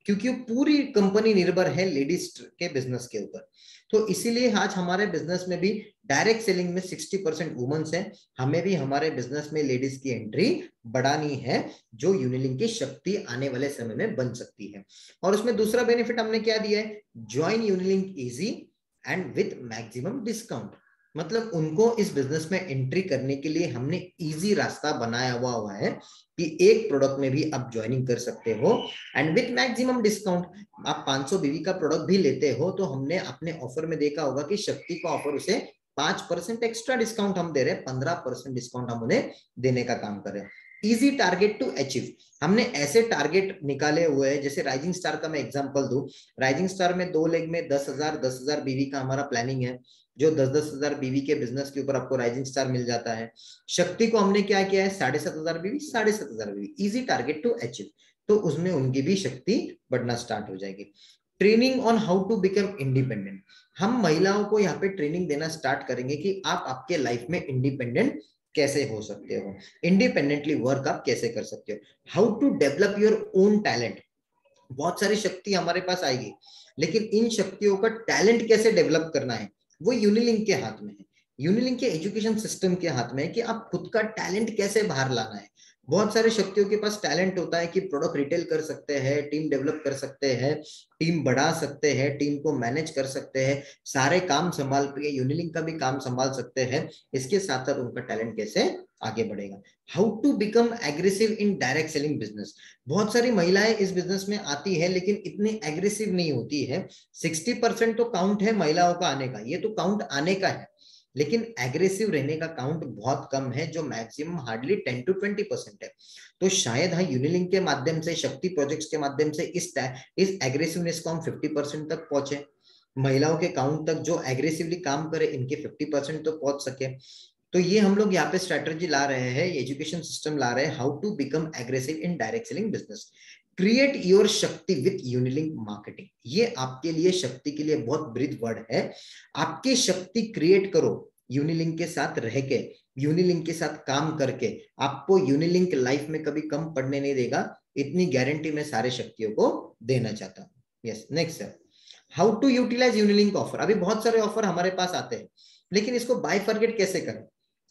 क्योंकि पूरी कंपनी निर्भर है लेडीज के बिजनेस के ऊपर। तो इसीलिए आज हमारे बिजनेस में भी डायरेक्ट सेलिंग में 60% वुमेन्स हैं। हमें भी हमारे बिजनेस में लेडीज की एंट्री बढ़ानी है, जो यूनिलिंक की शक्ति आने वाले समय में बन सकती है। और उसमें दूसरा बेनिफिट हमने क्या दिया है, join Unilink easy and with maximum discount. मतलब उनको इस बिजनेस में एंट्री करने के लिए हमने इजी रास्ता बनाया हुआ है कि एक प्रोडक्ट में भी आप ज्वाइनिंग कर सकते हो एंड विथ मैक्सिमम डिस्काउंट। आप 500 बीवी का प्रोडक्ट भी लेते हो तो हमने अपने ऑफर में देखा होगा कि शक्ति का ऑफर उसे 5% एक्स्ट्रा डिस्काउंट हम दे रहे हैं, 15% डिस्काउंट हम उन्हें देने का काम कर रहे हैं। इजी टारगेट टू अचीव, हमने ऐसे टारगेट निकाले हुए हैं। जैसे राइजिंग स्टार का मैं एग्जांपल दूं, राइजिंग स्टार में 2 लेग में 10,000 बीवी का हमारा प्लानिंग है, जो 10,000 बीवी के बिजनेस के ऊपर आपको राइजिंग स्टार मिल जाता है। शक्ति को हमने क्या किया है, 7,500 बीवी, 7,500 बीवी, इजी टारगेट टू अचीव। तो उसमें उनकी भी शक्ति बढ़ना स्टार्ट हो जाएगी। Training on how to become independent, हम महिलाओं को यहाँ पे ट्रेनिंग देना स्टार्ट करेंगे कि आप आपके लाइफ में इंडिपेंडेंट कैसे हो सकते हो, इंडिपेंडेंटली वर्क आप कैसे कर सकते हो। How to develop your own talent, बहुत सारी शक्ति हमारे पास आएगी, लेकिन इन शक्तियों का टैलेंट कैसे डेवलप करना है वो यूनिलिंक के हाथ में है। यूनिलिंक के एजुकेशन सिस्टम के हाथ में है कि आप खुद का टैलेंट कैसे बाहर लाना है। बहुत सारे शक्तियों के पास टैलेंट होता है कि प्रोडक्ट रिटेल कर सकते हैं, टीम डेवलप कर सकते हैं, टीम बढ़ा सकते हैं, टीम को मैनेज कर सकते हैं, सारे काम संभाल के यूनिलिंक का भी काम संभाल सकते हैं। इसके साथ साथ उनका टैलेंट कैसे आगे बढ़ेगा। How to become aggressive in direct selling business, बहुत सारी महिलाएं इस बिजनेस में आती है लेकिन इतनी एग्रेसिव नहीं होती है। 60% तो काउंट है महिलाओं का आने का, ये तो काउंट आने का है, लेकिन एग्रेसिव रहने का काउंट बहुत कम है, जो मैक्सिमम हार्डली 10 to 20% है। तो शायद हाँ, यूनिलिंक के माध्यम से, शक्ति प्रोजेक्ट्स के माध्यम से इस एग्रेसिवनेस को हम 50% तक पहुंचे, महिलाओं के काउंट तक जो एग्रेसिवली काम करे इनके 50% तो पहुंच सके। तो ये हम लोग यहाँ पे स्ट्रेटजी ला रहे हैं, एजुकेशन सिस्टम ला रहे हैं, how to become aggressive in direct selling business. Create your shakti with Unilink marketing, ये आपके लिए, शक्ति के लिए बहुत ब्रीद वर्ड है। आपकी शक्ति क्रिएट करो यूनिलिंक के साथ रह के, यूनिलिंक के साथ काम करके। आपको यूनिलिंक लाइफ में कभी कम पड़ने नहीं देगा, इतनी गारंटी मैं सारे शक्तियों को देना चाहता हूँ। यस, नेक्स्ट है हाउ टू यूटिलाइज यूनिलिंक ऑफर। अभी बहुत सारे ऑफर हमारे पास आते हैं, लेकिन इसको बाइफरगेट कैसे करें,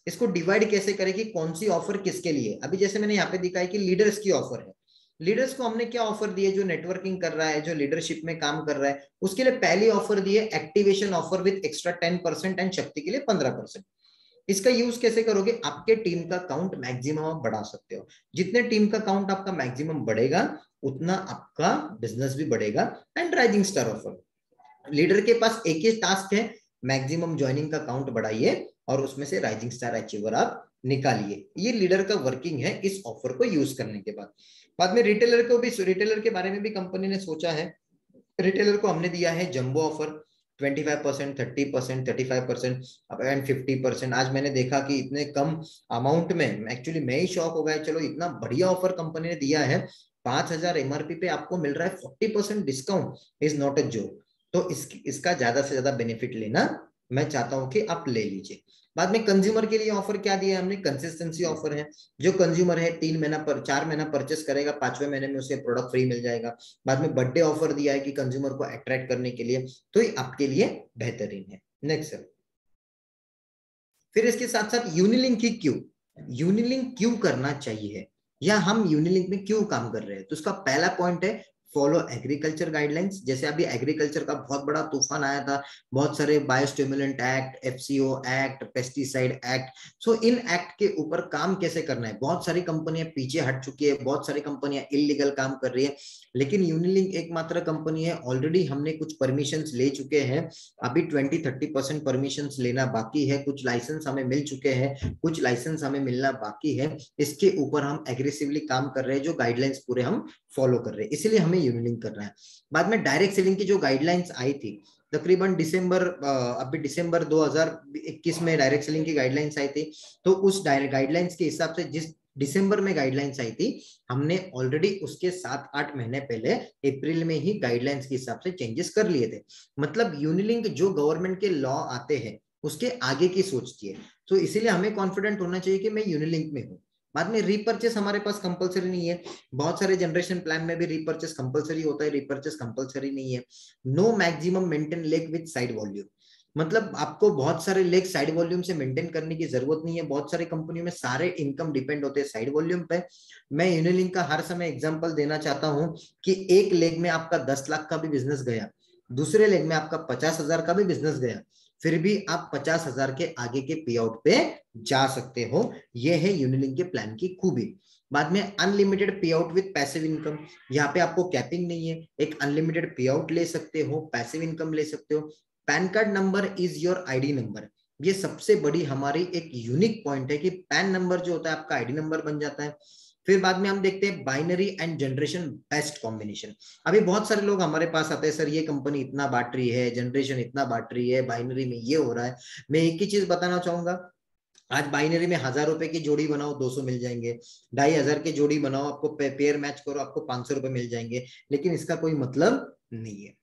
इसको डिवाइड कैसे करें कि कौन सी ऑफर किसके लिए। अभी जैसे मैंने यहाँ पे दिखाया कि लीडर्स की ऑफर है, लीडर्स को हमने क्या ऑफर दी है, जो नेटवर्किंग कर रहा है, जो लीडरशिप में काम कर रहा है, उसके लिए पहली ऑफर दी है activation offer with extra 10% and शक्ति के लिए 15%। इसका यूज कैसे करोगे, आपके टीम का काउंट मैक्सिमम आप बढ़ा सकते हो। जितने टीम का काउंट आपका मैक्सिमम बढ़ेगा उतना आपका बिजनेस भी बढ़ेगा। And rising star offer, leader के पास एक ही टास्क है, मैक्सिमम ज्वाइनिंग का काउंट बढ़ाइए और उसमें से राइजिंग स्टार अचीवर आप निकालिए। ये लीडर का वर्किंग है इस ऑफर को यूज करने के बाद में रिटेलर को भी, रिटेलर के बारे में भी कंपनी ने सोचा है। रिटेलर को हमने दिया है जंबो ऑफर, 25%, 30%, 35% एंड 50%। आज मैंने देखा कि इतने कम अमाउंट में, एक्चुअली मैं ही शॉक हो गया, चलो इतना बढ़िया ऑफर कंपनी ने दिया है, 5,000 एमआरपी पे आपको मिल रहा है 40% discount, is not a joke. तो इसका ज्यादा से ज्यादा बेनिफिट लेना मैं चाहता हूं कि आप ले लीजिए। बाद में कंज्यूमर के लिए ऑफर क्या दिया है हमने, कंसिस्टेंसी ऑफर है। जो कंज्यूमर है 4 महीना परचेस करेगा, 5वें महीने में उसे प्रोडक्ट फ्री मिल जाएगा। बाद में बर्थडे ऑफर दिया है कि कंज्यूमर को अट्रैक्ट करने के लिए, तो ये आपके लिए बेहतरीन है। नेक्स्ट सर, फिर इसके साथ साथ यूनिलिंक ही क्यों, यूनिलिंक क्यों करना चाहिए, या हम यूनिलिंक में क्यों काम कर रहे हैं। तो उसका पहला पॉइंट है फॉलो एग्रीकल्चर गाइडलाइंस। जैसे अभी एग्रीकल्चर का बहुत बड़ा तूफान आया था, बहुत सारे biostimulant act, FCO act, pesticide act. So in act के ऊपर काम कैसे करना है, बहुत सारी कंपनियां पीछे हट चुकी है, बहुत सारी कंपनियां इलीगल काम कर रही है, लेकिन यूनिलिंक एकमात्र कंपनी है, ऑलरेडी हमने कुछ परमिशंस ले चुके हैं, अभी 20-30% परमिशंस लेना बाकी है, कुछ लाइसेंस हमें मिल चुके हैं, कुछ लाइसेंस हमें मिलना बाकी है। इसके ऊपर हम एग्रेसिवली काम कर रहे हैं, जो गाइडलाइंस पूरे हम फॉलो कर रहे हैं, इसीलिए हमें यूनिलिंक करना है। बाद में डायरेक्ट सेलिंग की जो गाइडलाइंस आई थी तकरीबन अभी दिसंबर 2021 में डायरेक्ट सेलिंग की गाइडलाइंस आई थी। तो उस डायरेक्ट गाइडलाइंस के हिसाब से जिस दिसंबर में गाइडलाइंस आई थी, हमने ऑलरेडी उसके 7-8 महीने पहले अप्रैल में ही गाइडलाइंस के हिसाब से चेंजेस कर लिए थे। मतलब यूनिलिंक जो गवर्नमेंट के लॉ आते हैं उसके आगे की सोचती है, तो इसीलिए हमें कॉन्फिडेंट होना चाहिए कि मैं यूनिलिंक में हूँ। बाद में रीपर्चेस हमारे पास कंपलसरी नहीं है, बहुत सारे जनरेशन प्लान में भी रीपर्चेस कंपलसरी होता है, रीपर्चेस कंपलसरी नहीं है। No maximum maintain leg with side volume, मतलब आपको बहुत सारे लेग साइड वॉल्यूम से मेंटेन करने की जरूरत नहीं है। बहुत सारी कंपनियों में सारे इनकम डिपेंड होते हैं साइड वॉल्यूम पे। मैं यूनिलिंक का हर समय एग्जांपल देना चाहता हूं कि एक लेग में आपका 10 लाख का भी बिजनेस गया, दूसरे लेग में आपका 50,000 का भी बिजनेस गया, फिर भी आप 50,000 के आगे के पे आउट पे जा सकते हो। यह है यूनिलिंक के प्लान की खूबी। बाद में अनलिमिटेड पे आउट विद पैसिव इनकम, यहाँ पे आपको कैपिंग नहीं है, एक अनलिमिटेड पे आउट ले सकते हो, पैसिव इनकम ले सकते हो। Pan card number is your ID number, ये सबसे बड़ी हमारी एक यूनिक पॉइंट है कि पैन नंबर जो होता है आपका आईडी नंबर बन जाता है। फिर बाद में हम देखते हैं binary and generation best combination. अभी बहुत सारे लोग हमारे पास आते हैं, सर ये कंपनी इतना बांट रही है, जनरेशन इतना बांट रही है, बाइनरी में ये हो रहा है। मैं एक ही चीज बताना चाहूंगा, आज बाइनरी में 1,000 रुपए की जोड़ी बनाओ 200 मिल जाएंगे, 2,500 की जोड़ी बनाओ, आपको पेयर मैच करो आपको 500 रुपए मिल जाएंगे, लेकिन इसका कोई मतलब नहीं है।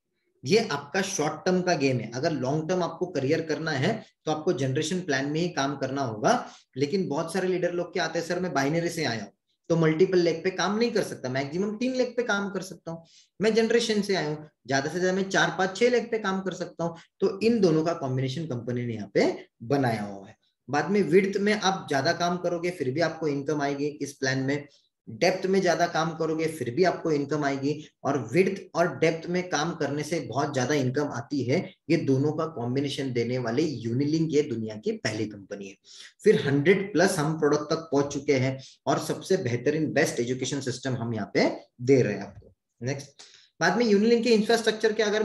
ये आपका शॉर्ट टर्म का गेम है। अगर लॉन्ग टर्म आपको करियर करना है तो आपको जनरेशन प्लान में ही काम करना होगा। लेकिन बहुत सारे लीडर लोग क्या आते हैं, सर मैं बाइनरी से आया हूँ तो मल्टीपल लेग पे काम नहीं कर सकता, मैक्सिमम 3 लेग पे काम कर सकता हूँ। मैं जनरेशन से आया हूँ, ज्यादा से ज्यादा मैं 4-5-6 लेग पे काम कर सकता हूँ। तो इन दोनों का कॉम्बिनेशन कंपनी ने यहाँ पे बनाया हुआ है। बाद में विड्थ में आप ज्यादा काम करोगे फिर भी आपको इनकम आएगी इस प्लान में, डेप्थ में ज्यादा काम करोगे फिर भी आपको इनकम आएगी, और विड्थ और डेप्थ में काम करने से बहुत ज्यादा इनकम आती है। ये दोनों का कॉम्बिनेशन देने वाले यूनिलिंक ये दुनिया की पहली कंपनी है। फिर 100+ हम प्रोडक्ट तक पहुंच चुके हैं, और सबसे बेहतरीन बेस्ट एजुकेशन सिस्टम हम यहाँ पे दे रहे हैं आपको। नेक्स्ट, बाद में यूनिलिंक के इंफ्रास्ट्रक्चर के अगर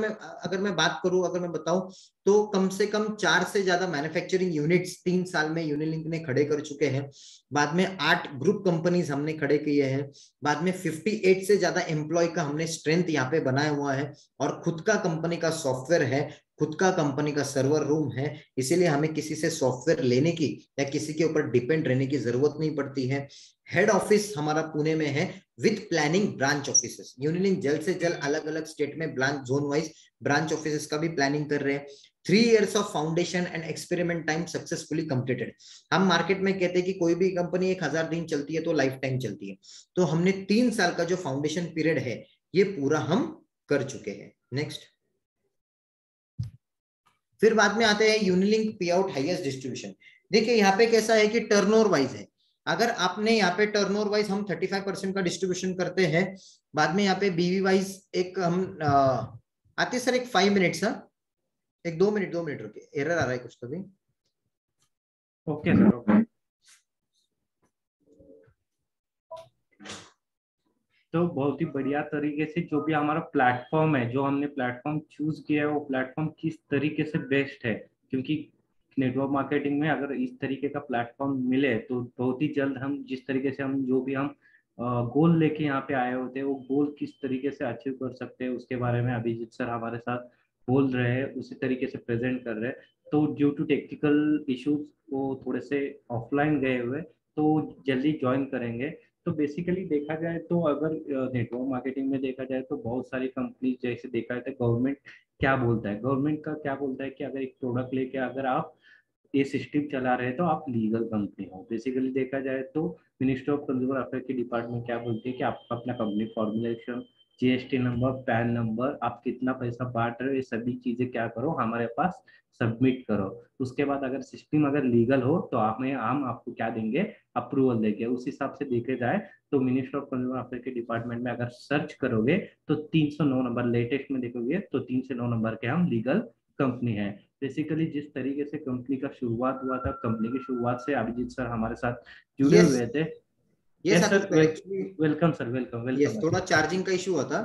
मैं बात करूं, अगर मैं बताऊं, तो कम से कम 4 से ज्यादा मैन्युफैक्चरिंग यूनिट्स 3 साल में यूनिलिंक ने खड़े कर चुके हैं। बाद में 8 ग्रुप कंपनीज हमने खड़े किए हैं। बाद में 58 से ज्यादा एम्प्लॉय का हमने स्ट्रेंथ यहाँ पे बनाया हुआ है, और खुद का कंपनी का सॉफ्टवेयर है, खुद का कंपनी का सर्वर रूम है। इसीलिए हमें किसी से सॉफ्टवेयर लेने की या किसी के ऊपर डिपेंड रहने की जरूरत नहीं पड़ती है। हेड ऑफिस हमारा पुणे में है विद प्लानिंग ब्रांच ऑफिसेस। यूनिलिंक जल्द से जल्द अलग अलग स्टेट में branch zone wise branch offices का भी प्लानिंग कर रहे हैं। 3 years of foundation and experiment time successfully completed. हम मार्केट में कहते हैं कि कोई भी कंपनी 1,000 दिन चलती है तो लाइफ टाइम चलती है, तो हमने 3 साल का जो फाउंडेशन पीरियड है ये पूरा हम कर चुके हैं। नेक्स्ट, फिर बाद में आते हैं यूनिलिंक पे आउट हाईएस्ट डिस्ट्रीब्यूशन। देखिए यहाँ पे कैसा है कि टर्नओवर वाइज है। अगर आपने यहाँ पे टर्नओवर वाइज हम 35% का डिस्ट्रीब्यूशन करते हैं। बाद में यहाँ पे बीवी वाइज एक हम आते सर, एक 5 मिनट्स, एक 2 मिनट रुके, एरर आ रहा है कुछ तो भी। Okay sir, okay. तो बहुत ही बढ़िया तरीके से जो भी हमारा प्लेटफॉर्म है, जो हमने प्लेटफॉर्म चूज किया है, वो प्लेटफॉर्म किस तरीके से बेस्ट है, क्योंकि नेटवर्क मार्केटिंग में अगर इस तरीके का प्लेटफॉर्म मिले तो बहुत ही जल्द हम जिस तरीके से हम जो भी हम गोल लेके यहाँ पे आए होते हैं वो गोल किस तरीके से अचीव कर सकते हैं, उसके बारे में अभिजीत सर हमारे साथ बोल रहे हैं उसी तरीके से प्रेजेंट कर रहे हैं। तो ड्यू टू टेक्निकल इश्यूज वो थोड़े से ऑफलाइन गए हुए, तो जल्दी ज्वाइन करेंगे। तो बेसिकली देखा जाए तो अगर नेटवर्क मार्केटिंग में देखा जाए तो बहुत सारी कंपनी, जैसे देखा जाए तो गवर्नमेंट क्या बोलता है, गवर्नमेंट का क्या बोलता है कि अगर एक प्रोडक्ट लेके अगर आप ये सिस्टम चला रहे हैं तो आप लीगल कंपनी हो। बेसिकली देखा जाए तो मिनिस्ट्री ऑफ कंज्यूमर अफेयर की डिपार्टमेंट क्या बोलती है कि आप अपना company formulation, GST number, pan number, आप कितना पैसा बांट रहे हो, ये सभी चीजें क्या करो हमारे पास सबमिट करो। उसके बाद अगर सिस्टम अगर लीगल हो तो हम आपको क्या देंगे, अप्रूवल देंगे। उस हिसाब से देखे जाए तो मिनिस्ट्री ऑफ कंज्यूमर अफेयर के डिपार्टमेंट में अगर सर्च करोगे तो 309 नंबर लेटेस्ट में देखोगे तो 309 नंबर के हम लीगल कंपनी है। बेसिकली जिस तरीके से कंपनी का शुरुआत हुआ था, कंपनी की शुरुआत से अभिजीत सर हमारे साथ जुड़े यस हुए थे। Yes yes Aditya sir, sir, actually welcome sir, welcome yes welcome. थोड़ा चार्जिंग का इशू हुआ था।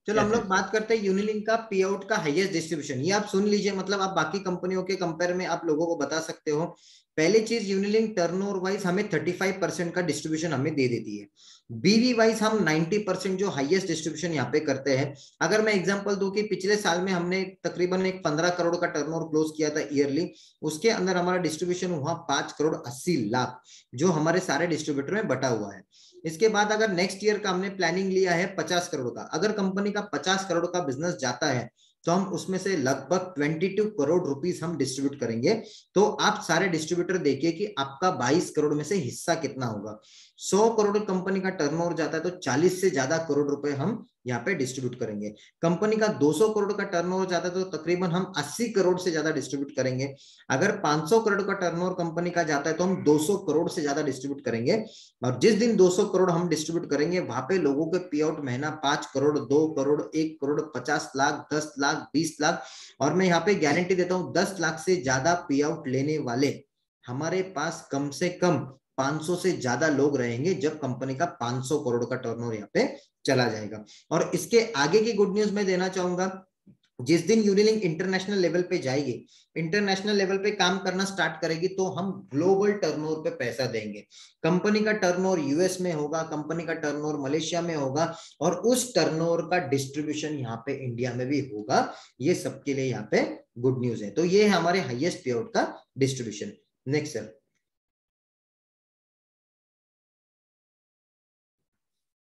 चलो हम यस लोग यस। बात करते हैं यूनिलिंक का पे आउट का हाईएस्ट डिस्ट्रीब्यूशन। ये आप सुन लीजिए, मतलब आप बाकी कंपनियों के कंपेयर में आप लोगों को बता सकते हो। पहली चीज, यूनिलिंक टर्नओवर वाइज हमें 35% का डिस्ट्रीब्यूशन हमें दे देती है। बीवी वाइज हम 90% जो हाईएस्ट डिस्ट्रीब्यूशन यहाँ पे करते हैं। अगर मैं एग्जांपल दूं कि पिछले साल में हमने तकरीबन एक 15 करोड़ का टर्नओवर क्लोज किया था ईयरली, उसके अंदर हमारा डिस्ट्रीब्यूशन हुआ 5 करोड़ 80 लाख, जो हमारे सारे डिस्ट्रीब्यूटर में बटा हुआ है। इसके बाद अगर नेक्स्ट ईयर का हमने प्लानिंग लिया है 50 करोड़ का, अगर कंपनी का 50 करोड़ का बिजनेस जाता है तो हम उसमें से लगभग 22 करोड़ रुपीस हम डिस्ट्रीब्यूट करेंगे। तो आप सारे डिस्ट्रीब्यूटर देखिए कि आपका 22 करोड़ में से हिस्सा कितना होगा। 100 करोड़ कंपनी का टर्नओवर जाता है तो 40 से ज्यादा करोड़ रुपए हम यहाँ पे डिस्ट्रीब्यूट करेंगे। कंपनी का 200 करोड़ का टर्नओवर जाता है तो तकरीबन हम 80 करोड़ से ज्यादा डिस्ट्रीब्यूट करेंगे। अगर 500 करोड़ का टर्नओवर कंपनी का जाता है तो हम 200 करोड़ से ज्यादा डिस्ट्रीब्यूट करेंगे। और जिस दिन 200 करोड़ हम डिस्ट्रीब्यूट करेंगे वहां पे लोगों के पे आउट महीना 5 करोड़, 2 करोड़, 1 करोड़, 50 लाख, 10 लाख, 20 लाख, और मैं यहाँ पे गारंटी देता हूँ 10 लाख से ज्यादा पे आउट लेने वाले हमारे पास कम से कम 500 से ज्यादा लोग रहेंगे जब कंपनी का 500 करोड़ का टर्नओवर यहाँ पे चला जाएगा। और इसके आगे की गुड न्यूज मैं देना चाहूंगा, जिस दिन यूनिलिंक इंटरनेशनल लेवल पे जाएगी, इंटरनेशनल लेवल पे काम करना स्टार्ट करेगी, तो हम ग्लोबल टर्नओवर पे पैसा देंगे। कंपनी का टर्नओवर यूएस में होगा, कंपनी का टर्नओवर मलेशिया में होगा, और उस टर्नओवर का डिस्ट्रीब्यूशन यहाँ पे इंडिया में भी होगा। ये सबके लिए यहाँ पे गुड न्यूज है। तो ये है हमारे हाईएस्ट पे आउट का distribution. Next sir.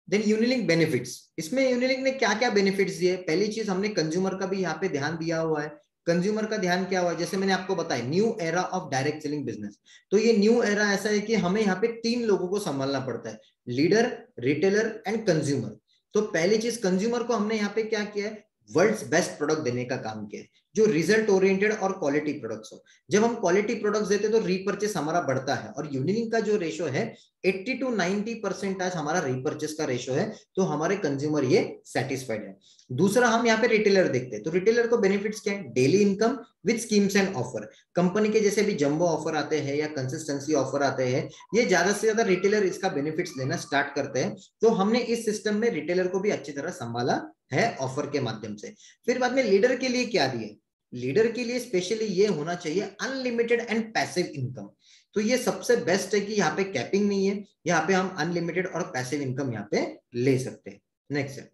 Then Unilink benefits, इसमें यूनिलिंक ने क्या क्या बेनिफिट्स दिए। पहली चीज, हमने कंज्यूमर का भी यहाँ पे ध्यान दिया हुआ है। कंज्यूमर का ध्यान क्या हुआ है, जैसे मैंने आपको बताया new era of direct selling business. तो ये न्यू एरा ऐसा है कि हमें यहाँ पे 3 लोगों को संभालना पड़ता है, लीडर, रिटेलर एंड कंज्यूमर। तो पहली चीज, कंज्यूमर को हमने यहाँ पे क्या किया है, वर्ल्ड्स बेस्ट प्रोडक्ट देने का काम किया है, जो रिजल्ट ओरिएंटेड और क्वालिटी प्रोडक्ट्स हो। जब हम क्वालिटी प्रोडक्ट्स देते तो रीपर्चेस हमारा बढ़ता है, और यूनिलिंक का जो रेशो है 80 to 90% आज हमारा रीपर्चेस का रेशो है, तो हमारे कंज्यूमर ये सेटिस्फाइड है। दूसरा, हम यहाँ पे रिटेलर देखते हैं, तो रिटेलर को बेनिफिट्स क्या है, daily income with schemes and offer. Company के जैसे भी जंबो ऑफर आते हैं या कंसिस्टेंसी ऑफर आते हैं, ये ज्यादा से ज्यादा रिटेलर इसका बेनिफिट्स लेना स्टार्ट करते हैं। तो हमने इस सिस्टम में रिटेलर को भी अच्छी तरह संभाला है ऑफर के माध्यम से। फिर बाद में लीडर के लिए क्या दिए, लीडर के लिए स्पेशली ये होना चाहिए अनलिमिटेड एंड पैसिव इनकम। तो ये सबसे बेस्ट है कि यहाँ पे कैपिंग नहीं है, यहाँ पे हम अनलिमिटेड और पैसिव इनकम यहाँ पे ले सकते हैं। नेक्स्ट है,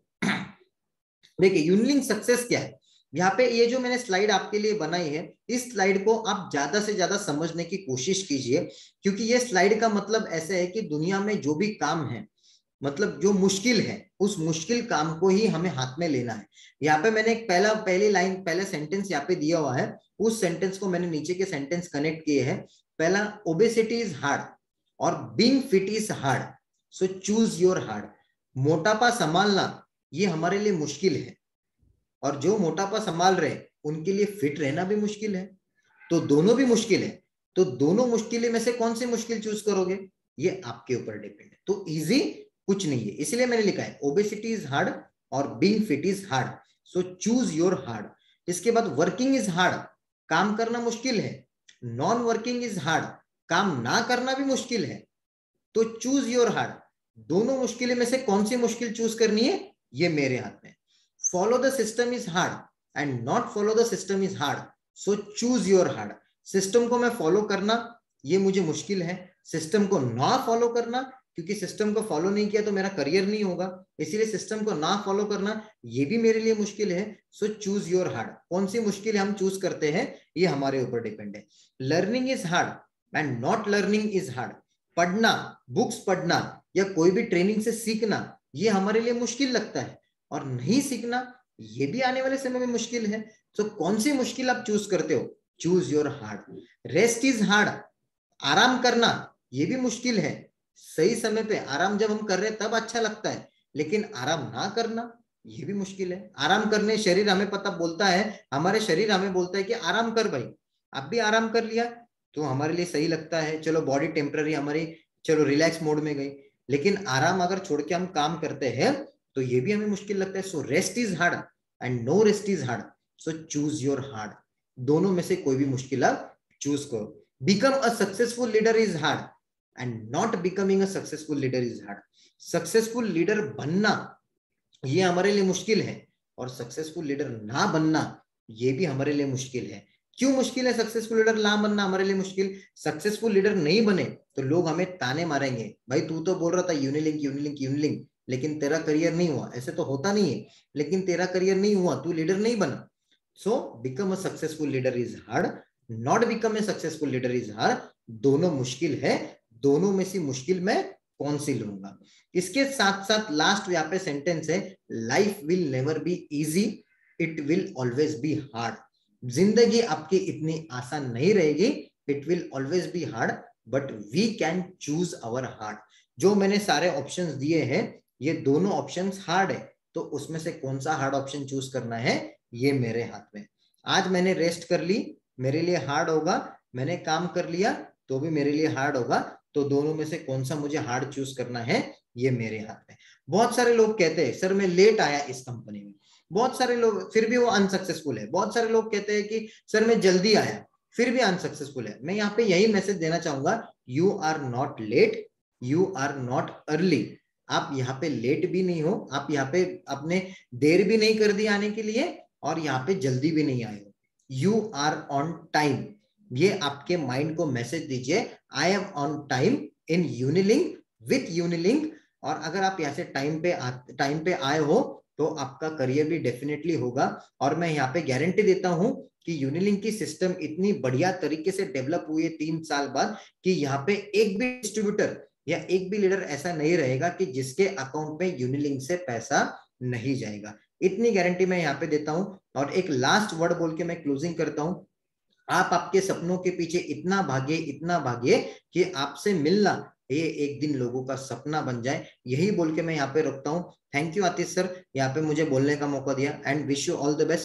देखिए यूनिलिंक सक्सेस क्या है। यहाँ पे ये जो मैंने स्लाइड आपके लिए बनाई है, इस स्लाइड को आप ज्यादा से ज्यादा समझने की कोशिश कीजिए, क्योंकि ये स्लाइड का मतलब ऐसे है कि दुनिया में जो भी काम है, मतलब जो मुश्किल है, उस मुश्किल काम को ही हमें हाथ में लेना है। यहाँ पे मैंने एक पहला सेंटेंस यहाँ पे दिया हुआ है, उस सेंटेंस को मैंने नीचे के सेंटेंस कनेक्ट किए हैं। पहला, ओबेसिटी इज हार्ड और being fit is hard, so choose your hard. मोटापा संभालना ये हमारे लिए मुश्किल है, और जो मोटापा संभाल रहे उनके लिए फिट रहना भी मुश्किल है। तो दोनों भी मुश्किल है, तो दोनों मुश्किलें में से कौन सी मुश्किल चूज करोगे, ये आपके ऊपर डिपेंड है। तो इजी कुछ नहीं है, इसलिए मैंने लिखा है ओबेसिटी इज हार्ड और being fit is hard, so choose your hard. इसके बाद वर्किंग इज हार्ड, काम करना मुश्किल है। नॉन वर्किंग इज हार्ड, काम ना करना भी मुश्किल है। तो चूज योर हार्ड, दोनों मुश्किलें में से कौन सी मुश्किल चूज करनी है, ये मेरे हाथ में। Follow the system is hard and not follow the system is hard, so choose your hard. System को मैं फॉलो करना ये मुझे मुश्किल है, सिस्टम को ना फॉलो करना क्योंकि सिस्टम को फॉलो नहीं किया तो मेरा करियर नहीं होगा, इसीलिए सिस्टम को ना फॉलो करना ये भी मेरे लिए मुश्किल है। सो चूज योर हार्ड। कौन सी मुश्किल हम चूज करते हैं ये हमारे ऊपर डिपेंड है। Learning is hard and not learning is hard. पढ़ना, बुक्स पढ़ना या कोई भी ट्रेनिंग से सीखना ये हमारे लिए मुश्किल लगता है, और नहीं सीखना ये भी आने वाले समय में मुश्किल है। तो कौन सी मुश्किल आप चूज करते हो? Choose your hard. Rest is hard. आराम करना ये भी मुश्किल है। सही समय पे आराम जब हम कर रहे हैं तब अच्छा लगता है, लेकिन आराम ना करना ये भी मुश्किल है। आराम करने शरीर हमें पता बोलता है, हमारे शरीर हमें बोलता है कि आराम कर भाई। अब भी आराम कर लिया तो हमारे लिए सही लगता है, चलो बॉडी टेम्पररी हमारी चलो रिलैक्स मोड में गई। लेकिन आराम अगर छोड़ के हम काम करते हैं तो ये भी हमें मुश्किल लगता है। So rest is hard and no rest is hard. So choose your hard. दोनों में से कोई भी मुश्किल आप चूज करो। Become a successful leader is hard and not becoming a successful leader is hard. Successful leader बनना ये हमारे लिए मुश्किल है, और सक्सेसफुल लीडर ना बनना ये भी हमारे लिए मुश्किल है। क्यों मुश्किल है सक्सेसफुल लीडर ना बनना हमारे लिए मुश्किल? सक्सेसफुल लीडर नहीं बने तो लोग हमें ताने मारेंगे, भाई तू तो बोल रहा था यूनिलिंक यूनिलिंक यूनिलिंक, लेकिन तेरा करियर नहीं हुआ। ऐसे तो होता नहीं है, लेकिन तेरा करियर नहीं हुआ, तू लीडर नहीं बना। So become a successful leader is hard, not become a successful leader is hard. दोनों मुश्किल है। दोनों में से मुश्किल मैं कौन सी लूंगा? इसके साथ साथ लास्ट यहाँ पे सेंटेंस है, life will never be easy, it will always be hard. जिंदगी आपकी इतनी आसान नहीं रहेगी, it will always be hard, but we can choose our hard. जो मैंने सारे ऑप्शंस दिए हैं ये दोनों ऑप्शंस हार्ड है, तो उसमें से कौन सा हार्ड ऑप्शन चूज करना है ये मेरे हाथ में। आज मैंने रेस्ट कर ली, मेरे लिए हार्ड होगा। मैंने काम कर लिया तो भी मेरे लिए हार्ड होगा। तो दोनों में से कौन सा मुझे हार्ड चूज करना है ये मेरे हाथ में। बहुत सारे लोग कहते हैं सर मैं लेट आया इस कंपनी में, बहुत सारे लोग फिर भी वो अनसक्सेसफुल है। बहुत सारे लोग कहते हैं कि सर मैं जल्दी आया फिर भी अनसक्सेसफुल है। मैं यहाँ पे यही मैसेज देना चाहूंगा, you are not late, you are not early. आप यहाँ पे लेट भी नहीं हो, आप यहाँ पे अपने देर भी नहीं कर दी आने के लिए, और यहाँ पे जल्दी भी नहीं आए हो। You are on time. ये आपके माइंड को मैसेज दीजिए, I am on time in Unilink with Unilink. और अगर आप यहाँ से टाइम पे आए हो तो आपका करियर भी डेफिनेटली होगा। और मैं यहाँ पे गारंटी देता हूं कि यूनिलिंक की सिस्टम इतनी बढ़िया तरीके से डेवलप हुई है 3 साल बाद कि यहाँ पे एक भी डिस्ट्रीब्यूटर या एक भी लीडर ऐसा नहीं रहेगा कि जिसके अकाउंट में यूनिलिंक से पैसा नहीं जाएगा। इतनी गारंटी मैं यहाँ पे देता हूं। और एक लास्ट वर्ड बोल के मैं क्लोजिंग करता हूं, आप आपके सपनों के पीछे इतना भागिए कि आपसे मिलना ये एक दिन लोगों का सपना बन जाए। यही बोल के मैं यहाँ पे रुकता हूँ। थैंक यू आतिश सर, यहाँ पे मुझे बोलने का मौका दिया, and wish you all the best.